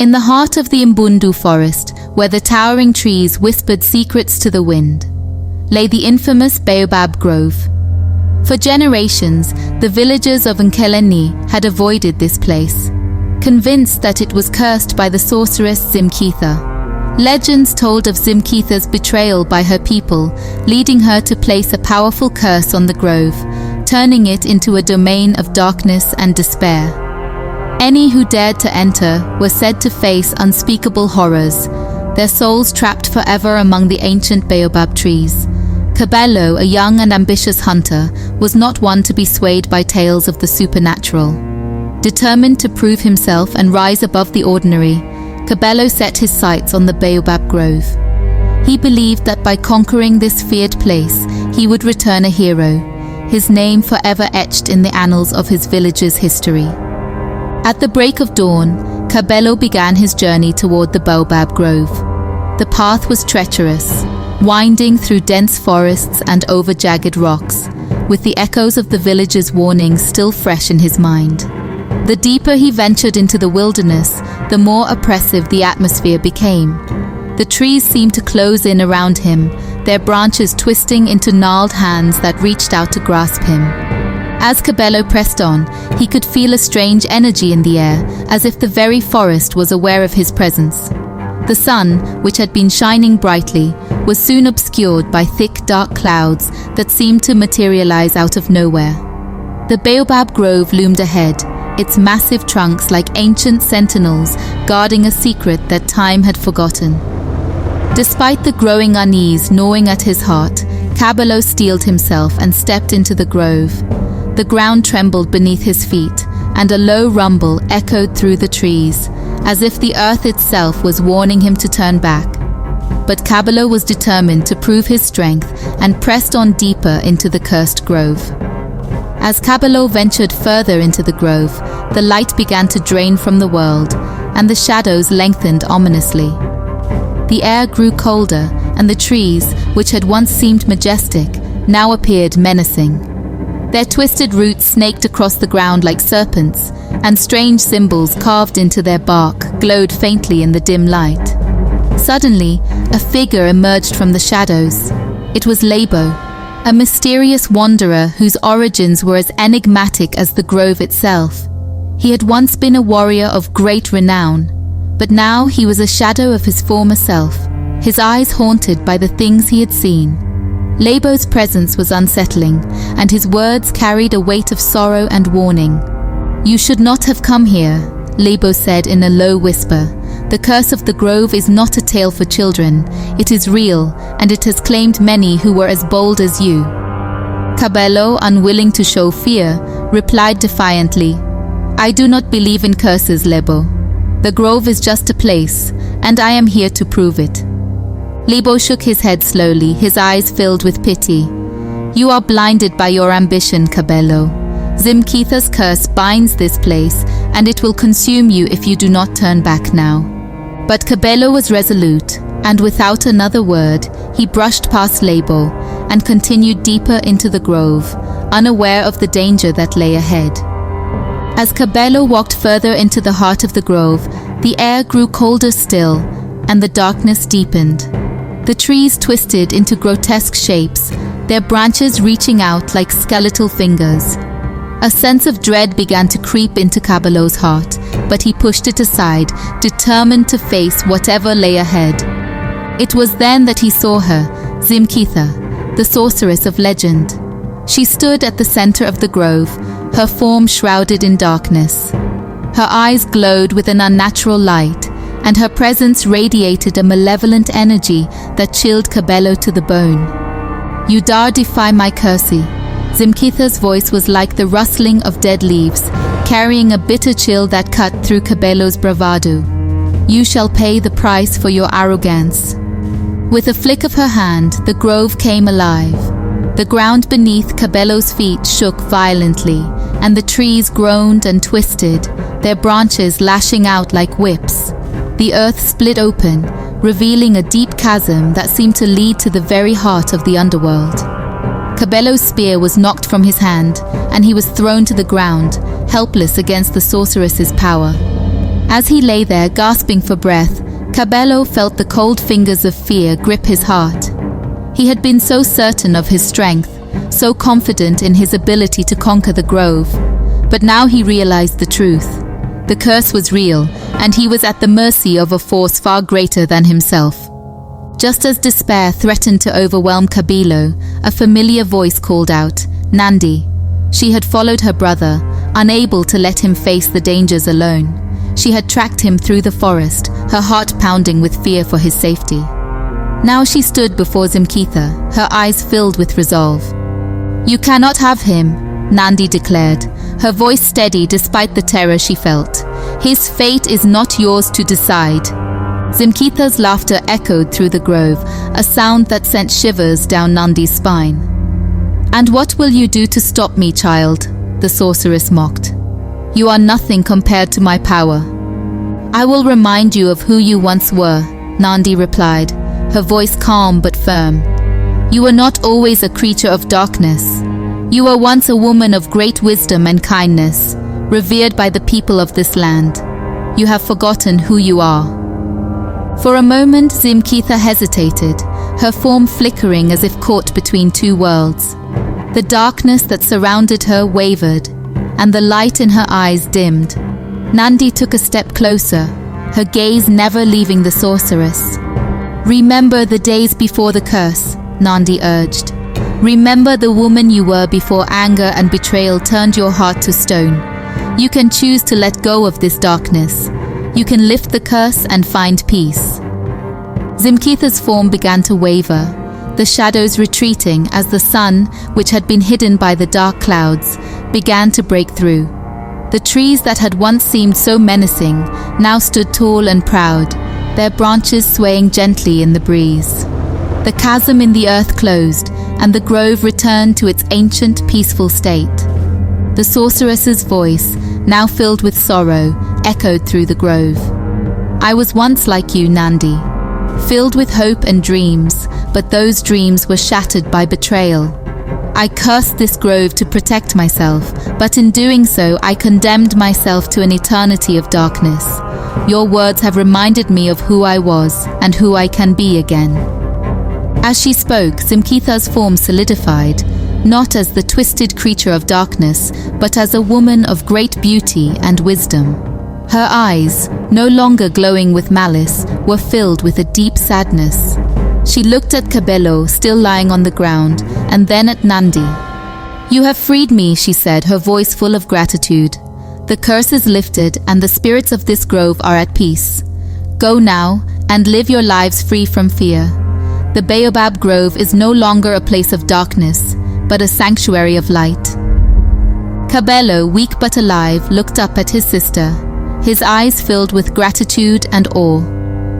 In the heart of the Mbundu forest, where the towering trees whispered secrets to the wind, lay the infamous Baobab Grove. For generations, the villagers of Nkeleni had avoided this place, convinced that it was cursed by the sorceress Zimkitha. Legends told of Zimkitha's betrayal by her people, leading her to place a powerful curse on the grove, turning it into a domain of darkness and despair. Any who dared to enter were said to face unspeakable horrors, their souls trapped forever among the ancient baobab trees. Cabello, a young and ambitious hunter, was not one to be swayed by tales of the supernatural. Determined to prove himself and rise above the ordinary, Cabello set his sights on the Baobab Grove. He believed that by conquering this feared place, he would return a hero, his name forever etched in the annals of his village's history. At the break of dawn, Cabello began his journey toward the Baobab Grove. The path was treacherous, winding through dense forests and over jagged rocks, with the echoes of the village's warnings still fresh in his mind. The deeper he ventured into the wilderness, the more oppressive the atmosphere became. The trees seemed to close in around him, their branches twisting into gnarled hands that reached out to grasp him. As Cabello pressed on, he could feel a strange energy in the air, as if the very forest was aware of his presence. The sun, which had been shining brightly, was soon obscured by thick, dark clouds that seemed to materialize out of nowhere. The Baobab Grove loomed ahead, its massive trunks like ancient sentinels guarding a secret that time had forgotten. Despite the growing unease gnawing at his heart, Cabello steeled himself and stepped into the grove. The ground trembled beneath his feet, and a low rumble echoed through the trees, as if the earth itself was warning him to turn back. But Cabello was determined to prove his strength and pressed on deeper into the cursed grove. As Cabello ventured further into the grove, the light began to drain from the world, and the shadows lengthened ominously. The air grew colder, and the trees, which had once seemed majestic, now appeared menacing. Their twisted roots snaked across the ground like serpents, and strange symbols carved into their bark glowed faintly in the dim light. Suddenly, a figure emerged from the shadows. It was Lebo, a mysterious wanderer whose origins were as enigmatic as the grove itself. He had once been a warrior of great renown, but now he was a shadow of his former self, his eyes haunted by the things he had seen. Lebo's presence was unsettling, and his words carried a weight of sorrow and warning. "You should not have come here," Lebo said in a low whisper. "The curse of the grove is not a tale for children. It is real, and it has claimed many who were as bold as you." Cabello, unwilling to show fear, replied defiantly, "I do not believe in curses, Lebo. The grove is just a place, and I am here to prove it." Lebo shook his head slowly, his eyes filled with pity. "You are blinded by your ambition, Cabello. Zimkitha's curse binds this place, and it will consume you if you do not turn back now." But Cabello was resolute, and without another word, he brushed past Lebo and continued deeper into the grove, unaware of the danger that lay ahead. As Cabello walked further into the heart of the grove, the air grew colder still, and the darkness deepened. The trees twisted into grotesque shapes, their branches reaching out like skeletal fingers. A sense of dread began to creep into Cabello's heart, but he pushed it aside, determined to face whatever lay ahead. It was then that he saw her, Zimkitha, the sorceress of legend. She stood at the center of the grove, her form shrouded in darkness. Her eyes glowed with an unnatural light, and her presence radiated a malevolent energy that chilled Cabello to the bone. "You dare defy my curse." Zimkitha's voice was like the rustling of dead leaves, carrying a bitter chill that cut through Cabello's bravado. "You shall pay the price for your arrogance." With a flick of her hand, the grove came alive. The ground beneath Cabello's feet shook violently, and the trees groaned and twisted, their branches lashing out like whips. The earth split open, revealing a deep chasm that seemed to lead to the very heart of the underworld. Cabello's spear was knocked from his hand, and he was thrown to the ground, helpless against the sorceress's power. As he lay there gasping for breath, Cabello felt the cold fingers of fear grip his heart. He had been so certain of his strength, so confident in his ability to conquer the grove. But now he realized the truth. The curse was real, and he was at the mercy of a force far greater than himself. Just as despair threatened to overwhelm Cabello, a familiar voice called out, "Nandi." She had followed her brother, unable to let him face the dangers alone. She had tracked him through the forest, her heart pounding with fear for his safety. Now she stood before Zimkitha, her eyes filled with resolve. "You cannot have him," Nandi declared, her voice steady despite the terror she felt. "His fate is not yours to decide." Zimkitha's laughter echoed through the grove, a sound that sent shivers down Nandi's spine. "And what will you do to stop me, child?" the sorceress mocked. "You are nothing compared to my power." "I will remind you of who you once were," Nandi replied, her voice calm but firm. "You were not always a creature of darkness. You were once a woman of great wisdom and kindness, revered by the people of this land. You have forgotten who you are." For a moment, Zimkitha hesitated, her form flickering as if caught between two worlds. The darkness that surrounded her wavered, and the light in her eyes dimmed. Nandi took a step closer, her gaze never leaving the sorceress. "Remember the days before the curse," Nandi urged. "Remember the woman you were before anger and betrayal turned your heart to stone. You can choose to let go of this darkness. You can lift the curse and find peace." Zimkitha's form began to waver, the shadows retreating as the sun, which had been hidden by the dark clouds, began to break through. The trees that had once seemed so menacing now stood tall and proud, their branches swaying gently in the breeze. The chasm in the earth closed, and the grove returned to its ancient, peaceful state. The sorceress's voice, now filled with sorrow, echoed through the grove. "I was once like you, Nandi, filled with hope and dreams, but those dreams were shattered by betrayal. I cursed this grove to protect myself, but in doing so I condemned myself to an eternity of darkness. Your words have reminded me of who I was and who I can be again." As she spoke, Zimkitha's form solidified, not as the twisted creature of darkness, but as a woman of great beauty and wisdom. Her eyes, no longer glowing with malice, were filled with a deep sadness. She looked at Cabello, still lying on the ground, and then at Nandi. "You have freed me," she said, her voice full of gratitude. "The curse is lifted, and the spirits of this grove are at peace. Go now, and live your lives free from fear. The Baobab Grove is no longer a place of darkness, but a sanctuary of light." Cabello, weak but alive, looked up at his sister, his eyes filled with gratitude and awe.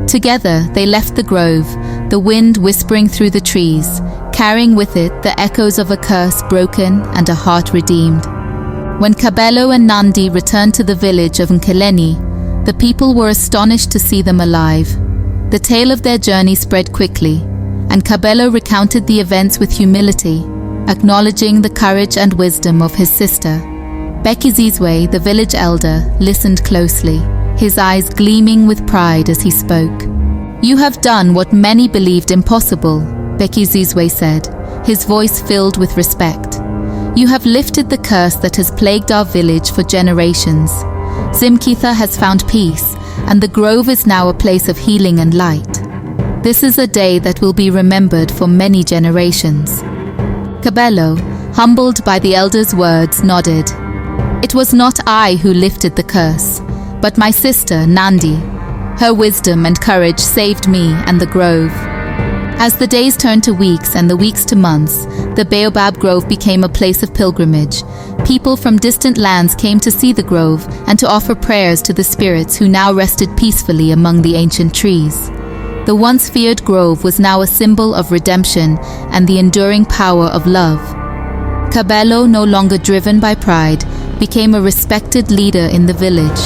Together, they left the grove, the wind whispering through the trees, carrying with it the echoes of a curse broken and a heart redeemed. When Cabello and Nandi returned to the village of Nkeleni, the people were astonished to see them alive. The tale of their journey spread quickly, and Cabello recounted the events with humility, acknowledging the courage and wisdom of his sister. Bekizizwe, the village elder, listened closely, his eyes gleaming with pride as he spoke. "You have done what many believed impossible," Bekizizwe said, his voice filled with respect. "You have lifted the curse that has plagued our village for generations. Zimkitha has found peace, and the grove is now a place of healing and light. This is a day that will be remembered for many generations." Cabello, humbled by the elder's words, nodded. "It was not I who lifted the curse, but my sister, Nandi. Her wisdom and courage saved me and the grove." As the days turned to weeks and the weeks to months, the Baobab Grove became a place of pilgrimage. People from distant lands came to see the grove and to offer prayers to the spirits who now rested peacefully among the ancient trees. The once feared grove was now a symbol of redemption and the enduring power of love. Cabello, no longer driven by pride, became a respected leader in the village.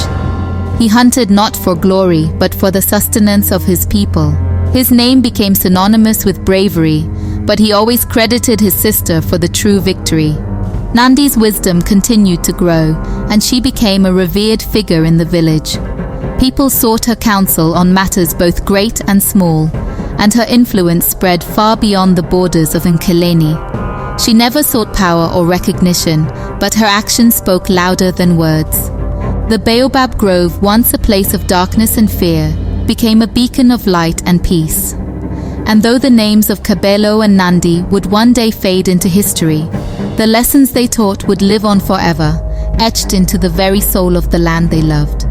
He hunted not for glory, but for the sustenance of his people. His name became synonymous with bravery, but he always credited his sister for the true victory. Nandi's wisdom continued to grow, and she became a revered figure in the village. People sought her counsel on matters both great and small, and her influence spread far beyond the borders of Nkeleni. She never sought power or recognition, but her actions spoke louder than words. The Baobab Grove, once a place of darkness and fear, became a beacon of light and peace. And though the names of Kabelo and Nandi would one day fade into history, the lessons they taught would live on forever, etched into the very soul of the land they loved.